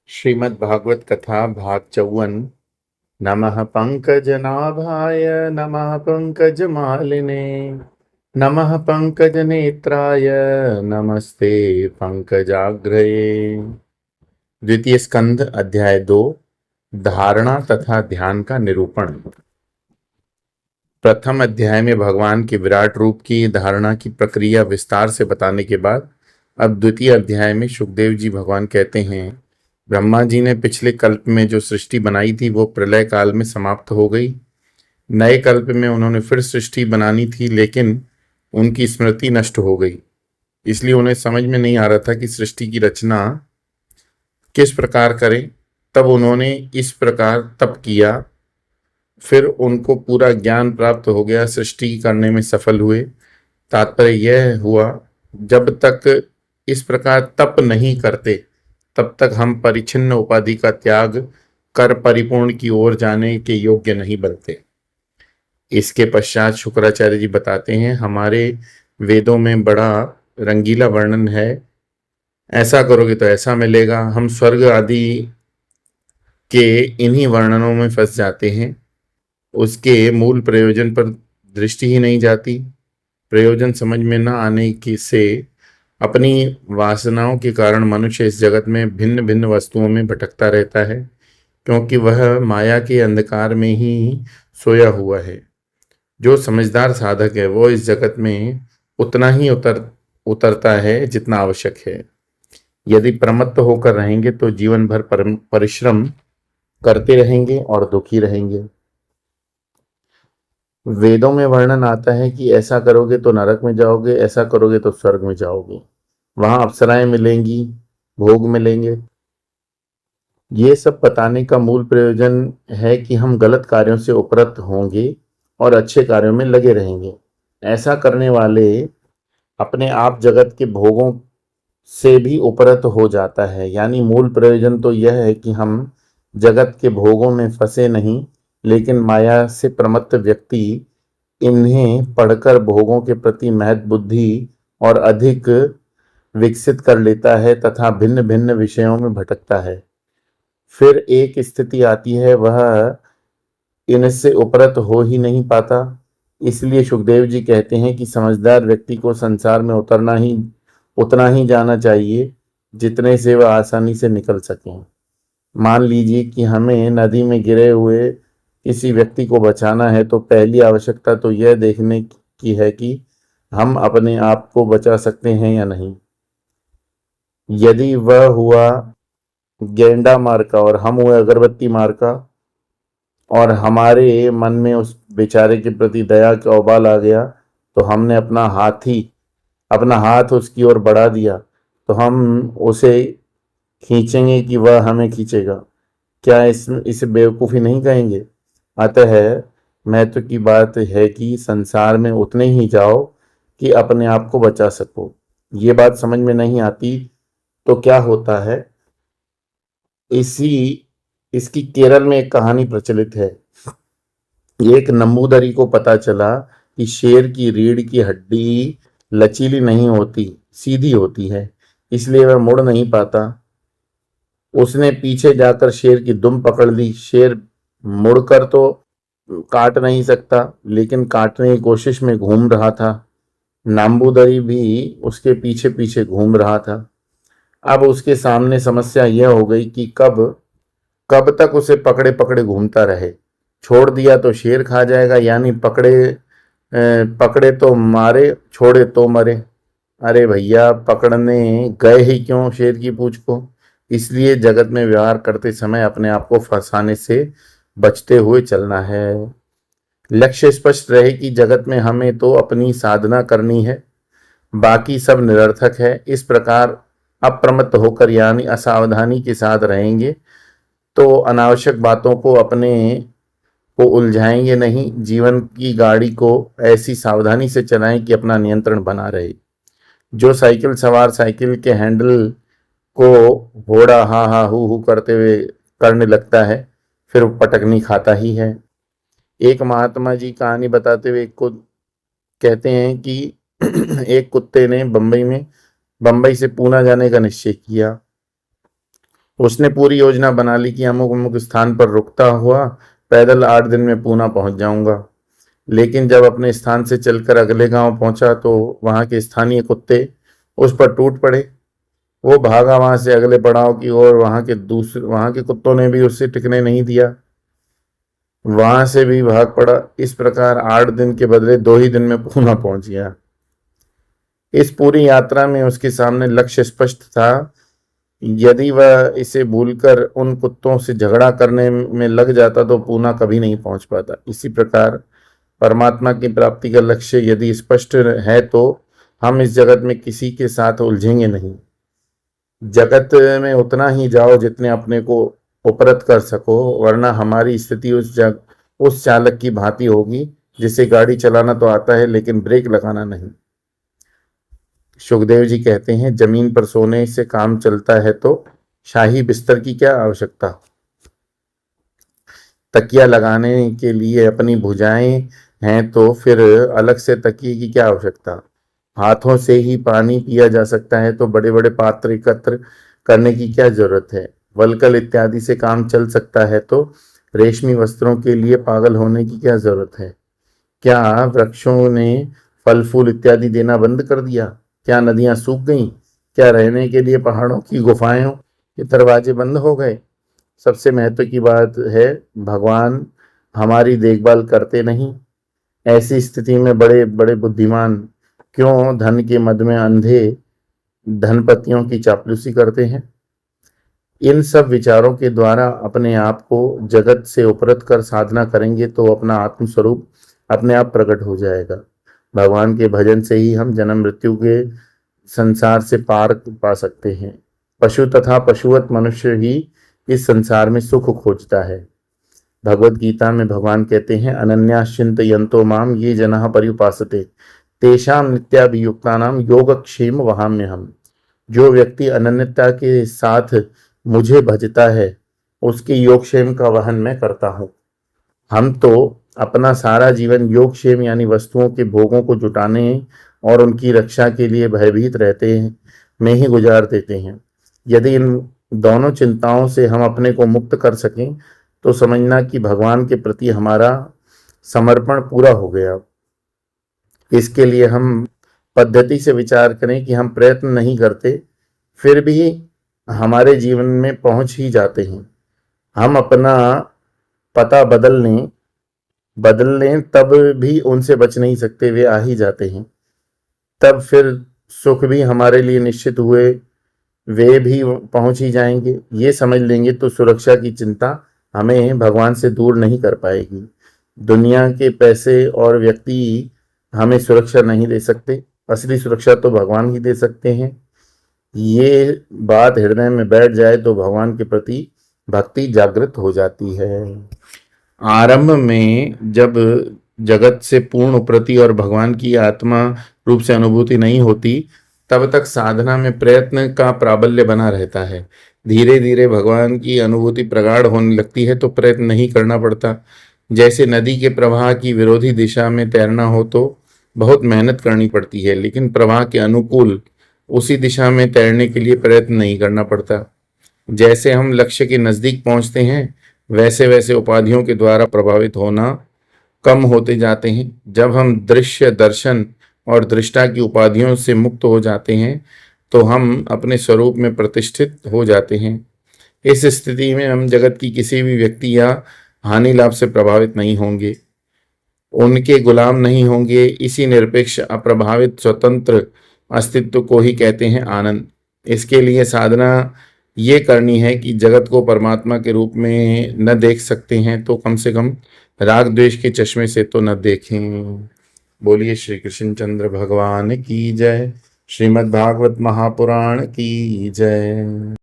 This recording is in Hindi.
श्रीमद्भागवत कथा भाग 54। नमः पंकजनाभाय नमः पंकजमालिने नमः पंकजनेत्राय नमस्ते पंकजाग्रये। द्वितीय स्कंध अध्याय 2 धारणा तथा ध्यान का निरूपण। प्रथम अध्याय में भगवान के विराट रूप की धारणा की प्रक्रिया विस्तार से बताने के बाद अब द्वितीय अध्याय में सुखदेव जी भगवान कहते हैं, ब्रह्मा जी ने पिछले कल्प में जो सृष्टि बनाई थी वो प्रलय काल में समाप्त हो गई। नए कल्प में उन्होंने फिर सृष्टि बनानी थी, लेकिन उनकी स्मृति नष्ट हो गई। इसलिए उन्हें समझ में नहीं आ रहा था कि सृष्टि की रचना किस प्रकार करें। तब उन्होंने इस प्रकार तप किया, फिर उनको पूरा ज्ञान प्राप्त हो गया, सृष्टि करने में सफल हुए। तात्पर्य यह हुआ, जब तक इस प्रकार तप नहीं करते तब तक हम परिच्छिन्न उपाधि का त्याग कर परिपूर्ण की ओर जाने के योग्य नहीं बनते। इसके पश्चात शुक्राचार्य जी बताते हैं, हमारे वेदों में बड़ा रंगीला वर्णन है, ऐसा करोगे तो ऐसा मिलेगा। हम स्वर्ग आदि के इन्हीं वर्णनों में फंस जाते हैं, उसके मूल प्रयोजन पर दृष्टि ही नहीं जाती। प्रयोजन समझ में न आने की से अपनी वासनाओं के कारण मनुष्य इस जगत में भिन्न भिन्न वस्तुओं में भटकता रहता है, क्योंकि वह माया के अंधकार में ही सोया हुआ है। जो समझदार साधक है वो इस जगत में उतना ही उतरता है जितना आवश्यक है। यदि प्रमत्त होकर रहेंगे तो जीवन भर परिश्रम करते रहेंगे और दुखी रहेंगे। वेदों में वर्णन आता है कि ऐसा करोगे तो नरक में जाओगे, ऐसा करोगे तो स्वर्ग में जाओगे, वहां अप्सराएं मिलेंगी, भोग मिलेंगे। ये सब बताने का मूल प्रयोजन है कि हम गलत कार्यों से उपरत होंगे और अच्छे कार्यों में लगे रहेंगे। ऐसा करने वाले अपने आप जगत के भोगों से भी उपरत हो जाता है। यानी मूल प्रयोजन तो यह है कि हम जगत के भोगों में फंसे नहीं, लेकिन माया से प्रमत्त व्यक्ति इन्हें पढ़कर भोगों के प्रति महत् बुद्धि और अधिक विकसित कर लेता है तथा भिन्न भिन्न विषयों में भटकता है। फिर एक स्थिति आती है, वह इनसे उपरत हो ही नहीं पाता। इसलिए सुखदेव जी कहते हैं कि समझदार व्यक्ति को संसार में उतना ही जाना चाहिए जितने से वह आसानी से निकल सकें। मान लीजिए कि हमें नदी में गिरे हुए किसी व्यक्ति को बचाना है, तो पहली आवश्यकता तो यह देखने की है कि हम अपने आप को बचा सकते हैं या नहीं। यदि वह हुआ गेंडा मार का और हम हुए अगरबत्ती मार का, और हमारे मन में उस बेचारे के प्रति दया का उबाल आ गया, तो हमने अपना हाथ उसकी ओर बढ़ा दिया, तो हम उसे खींचेंगे कि वह हमें खींचेगा? क्या इसे बेवकूफ़ी नहीं कहेंगे? अतः महत्व की बात है कि संसार में उतने ही जाओ कि अपने आप को बचा सको। ये बात समझ में नहीं आती तो क्या होता है, इसकी केरल में एक कहानी प्रचलित है। एक नंबूदरी को पता चला कि शेर की रीढ़ की हड्डी लचीली नहीं होती, सीधी होती है, इसलिए वह मुड़ नहीं पाता। उसने पीछे जाकर शेर की दुम पकड़ ली। शेर मुड़कर तो काट नहीं सकता, लेकिन काटने की कोशिश में घूम रहा था। नंबूदरी भी उसके पीछे पीछे घूम रहा था। अब उसके सामने समस्या यह हो गई कि कब तक उसे पकड़े पकड़े घूमता रहे। छोड़ दिया तो शेर खा जाएगा, यानी पकड़े तो मारे, छोड़े तो मरे। अरे भैया, पकड़ने गए ही क्यों शेर की पूंछ को? इसलिए जगत में व्यवहार करते समय अपने आप को फंसाने से बचते हुए चलना है। लक्ष्य स्पष्ट रहे कि जगत में हमें तो अपनी साधना करनी है, बाकी सब निरर्थक है। इस प्रकार अप्रमत्त होकर यानी असावधानी के साथ रहेंगे तो अनावश्यक बातों को अपने को उलझाएंगे नहीं। जीवन की गाड़ी को ऐसी सावधानी से चलाएं कि अपना नियंत्रण बना रहे। जो साइकिल सवार साइकिल के हैंडल को घोड़ा हा हा हु करते हुए करने लगता है, फिर वो पटकनी खाता ही है। एक महात्मा जी कहानी बताते हुए को कहते हैं कि एक कुत्ते ने बंबई से पूना जाने का निश्चय किया। उसने पूरी योजना बना ली कि अमुक अमुक स्थान पर रुकता हुआ पैदल 8 दिन में पूना पहुंच जाऊंगा। लेकिन जब अपने स्थान से चलकर अगले गांव पहुंचा तो वहां के स्थानीय कुत्ते उस पर टूट पड़े। वो भागा वहां से अगले पड़ाव की ओर। वहां के कुत्तों ने भी उसे टिकने नहीं दिया, वहां से भी भाग पड़ा। इस प्रकार 8 दिन के बदले 2 ही दिन में पूना पहुंच गया। इस पूरी यात्रा में उसके सामने लक्ष्य स्पष्ट था। यदि वह इसे भूलकर उन कुत्तों से झगड़ा करने में लग जाता तो पूना कभी नहीं पहुंच पाता। इसी प्रकार परमात्मा की प्राप्ति का लक्ष्य यदि स्पष्ट है तो हम इस जगत में किसी के साथ उलझेंगे नहीं। जगत में उतना ही जाओ जितने अपने को उपरत कर सको, वरना हमारी स्थिति उस चालक की भांति होगी जिसे गाड़ी चलाना तो आता है लेकिन ब्रेक लगाना नहीं। सुखदेव जी कहते हैं, जमीन पर सोने से काम चलता है तो शाही बिस्तर की क्या आवश्यकता। तकिया लगाने के लिए अपनी भुजाएं हैं तो फिर अलग से तकिए की क्या आवश्यकता। हाथों से ही पानी पिया जा सकता है तो बड़े बड़े पात्र एकत्र करने की क्या जरूरत है। वलकल इत्यादि से काम चल सकता है तो रेशमी वस्त्रों के लिए पागल होने की क्या जरूरत है। क्या वृक्षों ने फल फूल इत्यादि देना बंद कर दिया। क्या नदियां सूख गईं। क्या रहने के लिए पहाड़ों की गुफाओं के दरवाजे बंद हो गए। सबसे महत्व की बात है, भगवान हमारी देखभाल करते नहीं। ऐसी स्थिति में बड़े बड़े बुद्धिमान क्यों धन के मद में अंधे धनपतियों की चापलूसी करते हैं। इन सब विचारों के द्वारा अपने आप को जगत से उपरत कर साधना करेंगे तो अपना आत्म स्वरूप अपने आप प्रकट हो जाएगा। भगवान के भजन से ही हम जन्म मृत्यु के संसार से पार पा सकते हैं। पशु तथा पशुवत मनुष्य ही इस संसार में सुख खोजता है। भगवत गीता में भगवान कहते हैं, अनन्याश्चिन्तयन्तो माम ये जनाः पर्युपासते तेषां नित्याभियुक्तानां योगक्षेम वहाम्यहम्। जो व्यक्ति अनन्यता के साथ मुझे भजता है उसके योगक्षेम का वहन मैं करता हूँ। हम तो अपना सारा जीवन योगक्षेम यानी वस्तुओं के भोगों को जुटाने और उनकी रक्षा के लिए भयभीत रहते हैं में ही गुजार देते हैं। यदि इन दोनों चिंताओं से हम अपने को मुक्त कर सकें तो समझना कि भगवान के प्रति हमारा समर्पण पूरा हो गया। इसके लिए हम पद्धति से विचार करें कि हम प्रयत्न नहीं करते फिर भी हमारे जीवन में पहुंच ही जाते हैं। हम अपना पता बदल लें तब भी उनसे बच नहीं सकते, वे आ ही जाते हैं। तब फिर सुख भी हमारे लिए निश्चित हुए, वे भी पहुंच ही जाएंगे। ये समझ लेंगे तो सुरक्षा की चिंता हमें भगवान से दूर नहीं कर पाएगी। दुनिया के पैसे और व्यक्ति हमें सुरक्षा नहीं दे सकते, असली सुरक्षा तो भगवान ही दे सकते हैं। ये बात हृदय में बैठ जाए तो भगवान के प्रति भक्ति जागृत हो जाती है। आरंभ में जब जगत से पूर्ण उपरति और भगवान की आत्मा रूप से अनुभूति नहीं होती तब तक साधना में प्रयत्न का प्राबल्य बना रहता है। धीरे धीरे भगवान की अनुभूति प्रगाढ़ होने लगती है तो प्रयत्न नहीं करना पड़ता। जैसे नदी के प्रवाह की विरोधी दिशा में तैरना हो तो बहुत मेहनत करनी पड़ती है, लेकिन प्रवाह के अनुकूल उसी दिशा में तैरने के लिए प्रयत्न नहीं करना पड़ता। जैसे हम लक्ष्य के नजदीक पहुंचते हैं वैसे वैसे उपाधियों के द्वारा प्रभावित होना कम होते जाते हैं। जब हम दृश्य दर्शन और दृष्टा की उपाधियों से मुक्त हो जाते हैं तो हम अपने स्वरूप में प्रतिष्ठित हो जाते हैं। इस स्थिति में हम जगत की किसी भी व्यक्ति या हानि लाभ से प्रभावित नहीं होंगे, उनके गुलाम नहीं होंगे। इसी निरपेक्ष अप्रभावित स्वतंत्र अस्तित्व को ही कहते हैं आनंद। इसके लिए साधना ये करनी है कि जगत को परमात्मा के रूप में न देख सकते हैं तो कम से कम राग द्वेष के चश्मे से तो न देखें। बोलिए श्री कृष्ण चंद्र भगवान की जय। श्रीमद् भागवत महापुराण की जय।